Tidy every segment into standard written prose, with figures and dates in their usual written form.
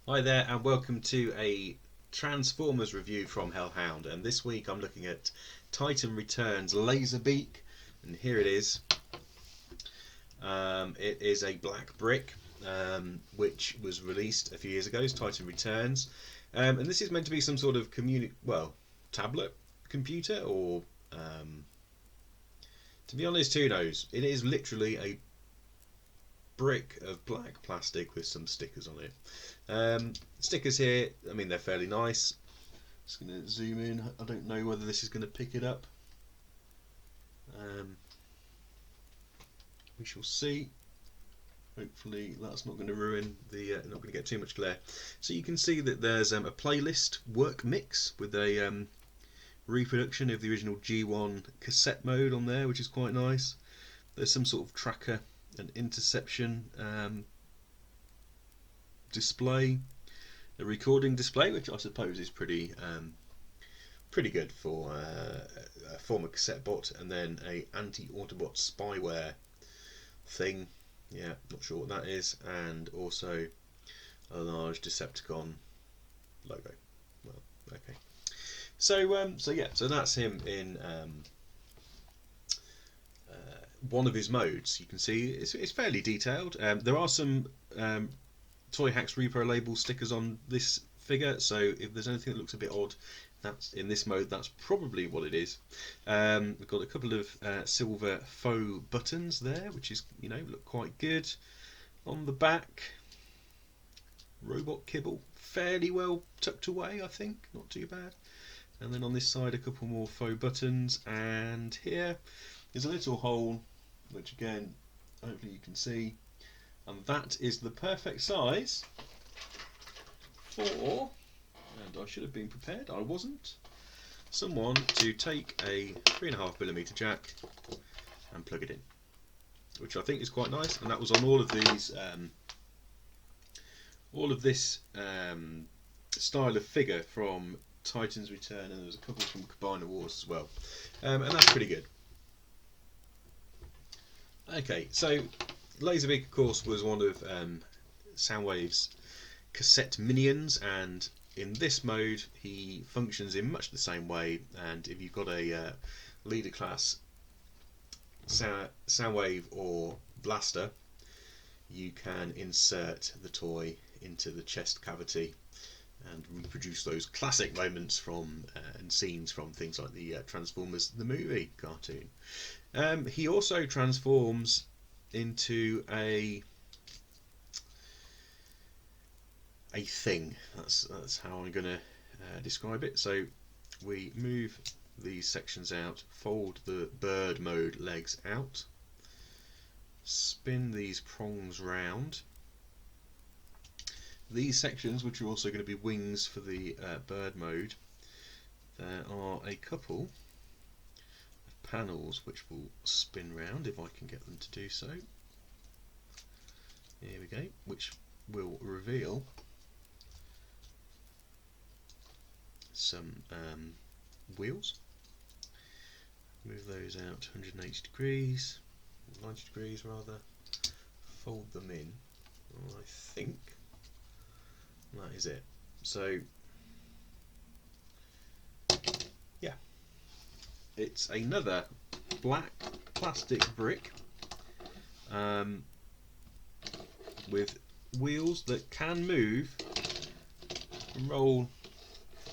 Hi there, and welcome to a Transformers review from Hellhound. And this week I'm looking at Titan Returns Laserbeak, and here it is. It is a black brick, which was released a few years ago as Titan Returns, and this is meant to be some sort of tablet computer, or to be honest, who knows? It is literally a brick of black plastic with some stickers on it. Stickers here, I mean, they're fairly nice. Just going to zoom in. I don't know whether this is going to pick it up. We shall see. Hopefully that's not going to ruin the, not going to get too much glare. So you can see that there's a playlist work mix with a reproduction of the original G1 cassette mode on there, which is quite nice. There's some sort of tracker and interception display, a recording display, which I suppose is pretty good for a former cassette-bot, and then a anti-Autobot spyware thing. Yeah, not sure what that is, and also a large Decepticon logo. Well, okay. So that's him in one of his modes. You can see it's fairly detailed. There are some Toy Hacks Repo label stickers on this figure, so if there's anything that looks a bit odd, that's in this mode, that's probably what it is. We've got a couple of silver faux buttons there, which is, look quite good. On the back, robot kibble, fairly well tucked away, I think, not too bad. And then on this side, a couple more faux buttons, and here is a little hole, which again, hopefully you can see, and that is the perfect size for, and I should have been prepared, I wasn't, someone to take a 3.5mm jack and plug it in, which I think is quite nice. And that was on all of these, all of this style of figure from Titan's Return, and there was a couple from Combiner Wars as well, and that's pretty good. Okay, so Laserbeak, of course, was one of Soundwave's cassette minions, and in this mode he functions in much the same way. And if you've got a leader class Soundwave or Blaster, you can insert the toy into the chest cavity and reproduce those classic moments from and scenes from things like the Transformers the movie cartoon. He also transforms into a thing. That's how I'm going to describe it. So we move these sections out, fold the bird mode legs out, spin these prongs round. These sections, which are also going to be wings for the bird mode, there are a couple of panels which will spin round if I can get them to do so. Here we go, which will reveal some wheels. Move those out 180 degrees, 90 degrees rather, fold them in. I think that is it. So yeah, it's another black plastic brick with wheels that can move and roll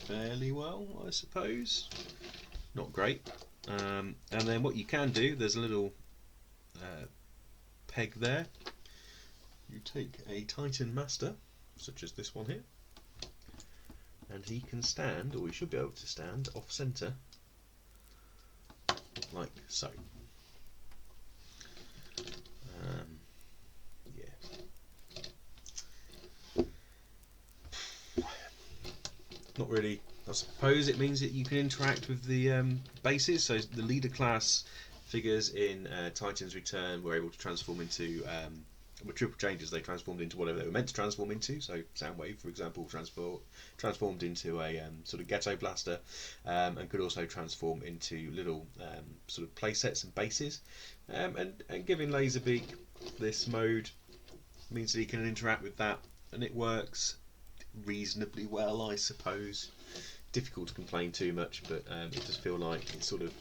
fairly well, I suppose. Not great. And then what you can do, there's a little peg there. You take a Titan Master, such as this one here, and he can stand, or he should be able to stand, off centre, like so. Not really. I suppose it means that you can interact with the bases. So the leader class figures in Titan's Return were able to transform into with triple changes. They transformed into whatever they were meant to transform into. So Soundwave, for example, transformed into a sort of ghetto blaster, and could also transform into little sort of play sets and bases. And giving Laserbeak this mode means that he can interact with that, and it works reasonably well, I suppose. Difficult to complain too much, but it does feel like it's sort of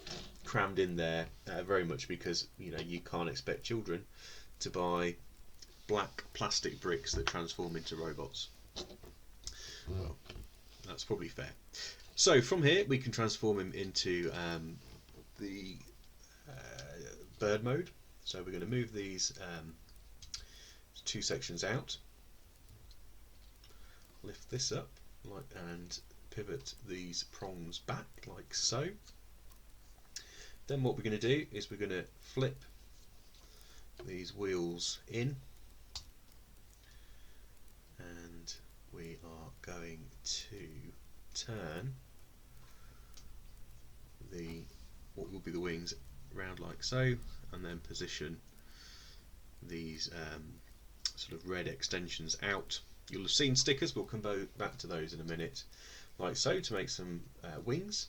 crammed in there, very much because you can't expect children to buy black plastic bricks that transform into robots. Well, that's probably fair. So from here we can transform him into the bird mode. So we're going to move these two sections out, lift this up and pivot these prongs back like so. Then what we're going to do is we're going to flip these wheels in, and we are going to turn what will be the wings round like so, and then position these sort of red extensions out. You'll have seen stickers, but we'll come back to those in a minute, like so, to make some wings.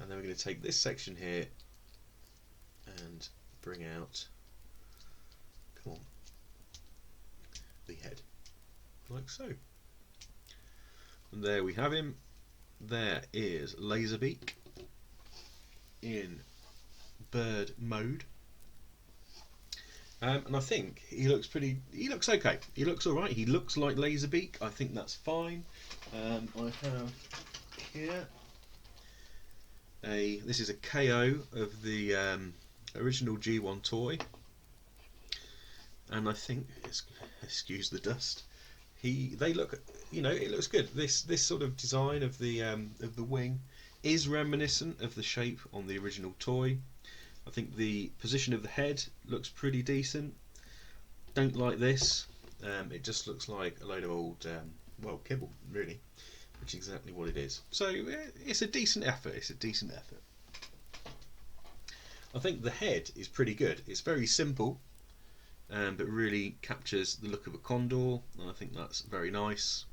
And then we're going to take this section here and bring out, come on, the head, like so. And there we have him. There is Laserbeak in bird mode. And I think he looks okay. He looks alright. He looks like Laserbeak. I think that's fine. I have here this is a KO of the original G1 toy, and I think, excuse the dust, they look, it looks good. This sort of design of the wing is reminiscent of the shape on the original toy. I think the position of the head looks pretty decent. Don't like this. It just looks like a load of old kibble, really, which is exactly what it is. So it's a decent effort. I think the head is pretty good. It's very simple, but really captures the look of a condor, and I think that's very nice.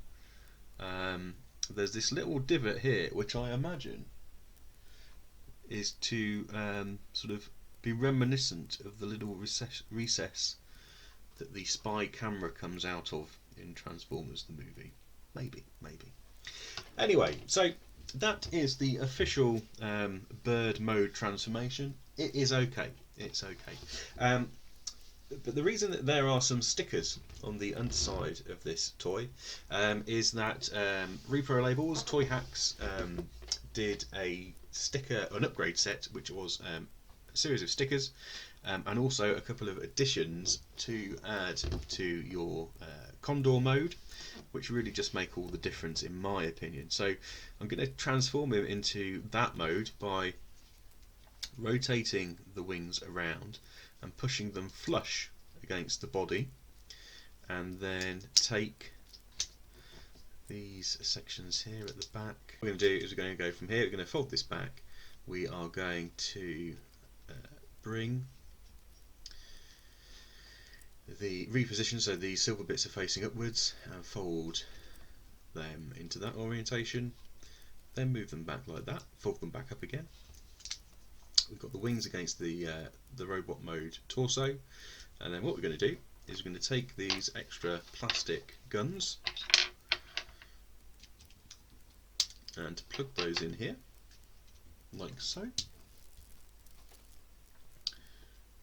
There's this little divot here, which I imagine is to sort of be reminiscent of the little recess that the spy camera comes out of in Transformers the movie. Maybe. Anyway, so that is the official bird mode transformation. It is okay. It's okay. But the reason that there are some stickers on the underside of this toy is that Repro Labels, Toy Hacks, did an upgrade set, which was a series of stickers, and also a couple of additions to add to your Condor mode, which really just make all the difference in my opinion. So I'm going to transform him into that mode by rotating the wings around and pushing them flush against the body, and then take these sections here at the back. What we're going to do is we're going to go from here, we're going to fold this back, we are going to bring the reposition so the silver bits are facing upwards, and fold them into that orientation, then move them back like that, fold them back up again. We've got the wings against the robot mode torso, and then what we're going to do is we're going to take these extra plastic guns and plug those in here like so,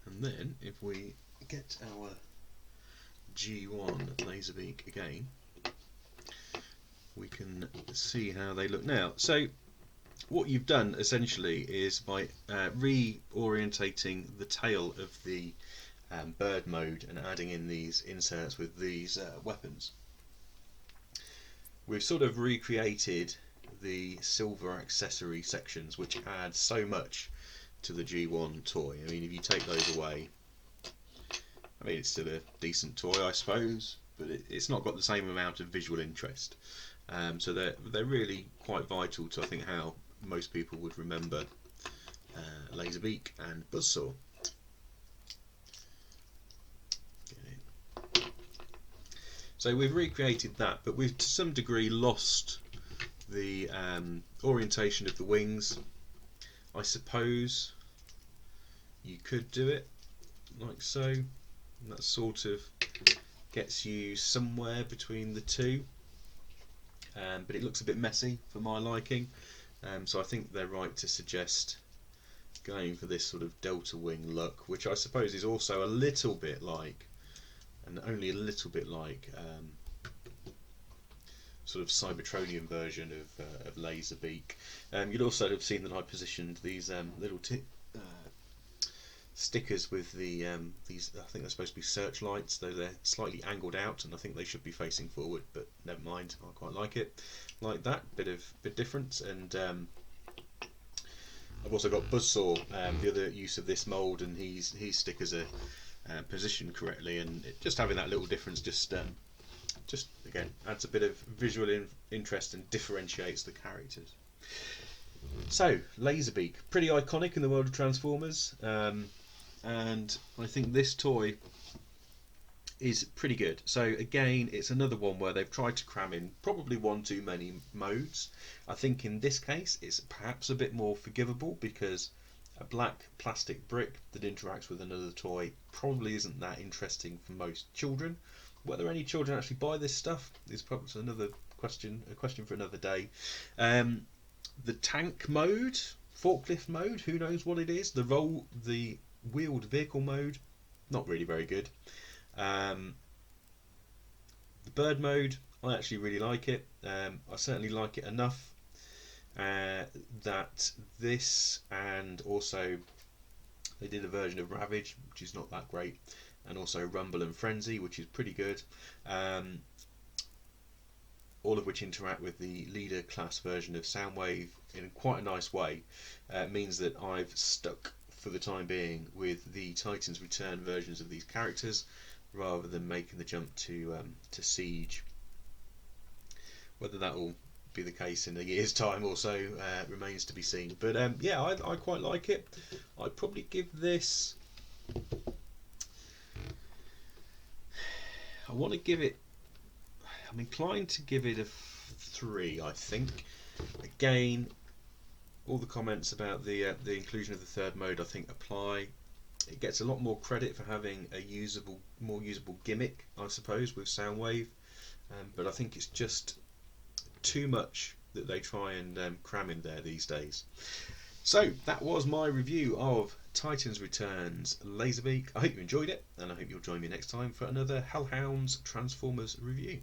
and then if we get our G1 Laserbeak again, we can see how they look now. So what you've done essentially is by reorientating the tail of the bird mode and adding in these inserts with these weapons, we've sort of recreated the silver accessory sections, which add so much to the G1 toy. I mean, if you take those away, I mean, it's still a decent toy, I suppose, but it's not got the same amount of visual interest. So they're really quite vital to, I think, how most people would remember Laserbeak and Buzzsaw. So we've recreated that, but we've to some degree lost the orientation of the wings. I suppose you could do it like so, and that's sort of gets you somewhere between the two, but it looks a bit messy for my liking. So I think they're right to suggest going for this sort of delta wing look, which I suppose is also a little bit like, and only a little bit like, sort of Cybertronian version of Laserbeak. You'd also have seen that I positioned these little stickers with these. I think they're supposed to be searchlights, though they're slightly angled out, and I think they should be facing forward. But never mind, I quite like it, like that bit different. And I've also got Buzzsaw, the other use of this mould, and his stickers are positioned correctly, and just having that little difference just again adds a bit of visual interest and differentiates the characters. So Laserbeak, pretty iconic in the world of Transformers, and I think this toy is pretty good. So again, it's another one where they've tried to cram in probably one too many modes. I think in this case it's perhaps a bit more forgivable, because a black plastic brick that interacts with another toy probably isn't that interesting for most children. Whether any children actually buy this stuff is probably another question, a question for another day. The tank mode, forklift mode, who knows what it is. The wheeled vehicle mode, not really very good. The bird mode, I actually really like it. I certainly like it enough that this, and also they did a version of Ravage, which is not that great, and also Rumble and Frenzy, which is pretty good, all of which interact with the leader class version of Soundwave in quite a nice way. Means that I've stuck for the time being with the Titans Return versions of these characters, rather than making the jump to Siege. Whether that will be the case in a year's time or so remains to be seen. But yeah, I quite like it. I'd probably give this, I'm inclined to give it a 3, I think. Again, all the comments about the inclusion of the third mode I think apply. It gets a lot more credit for having a more usable gimmick, I suppose, with Soundwave, but I think it's just too much that they try and cram in there these days. So that was my review of Titans Returns Laserbeak. I hope you enjoyed it, and I hope you'll join me next time for another Hellhounds Transformers review.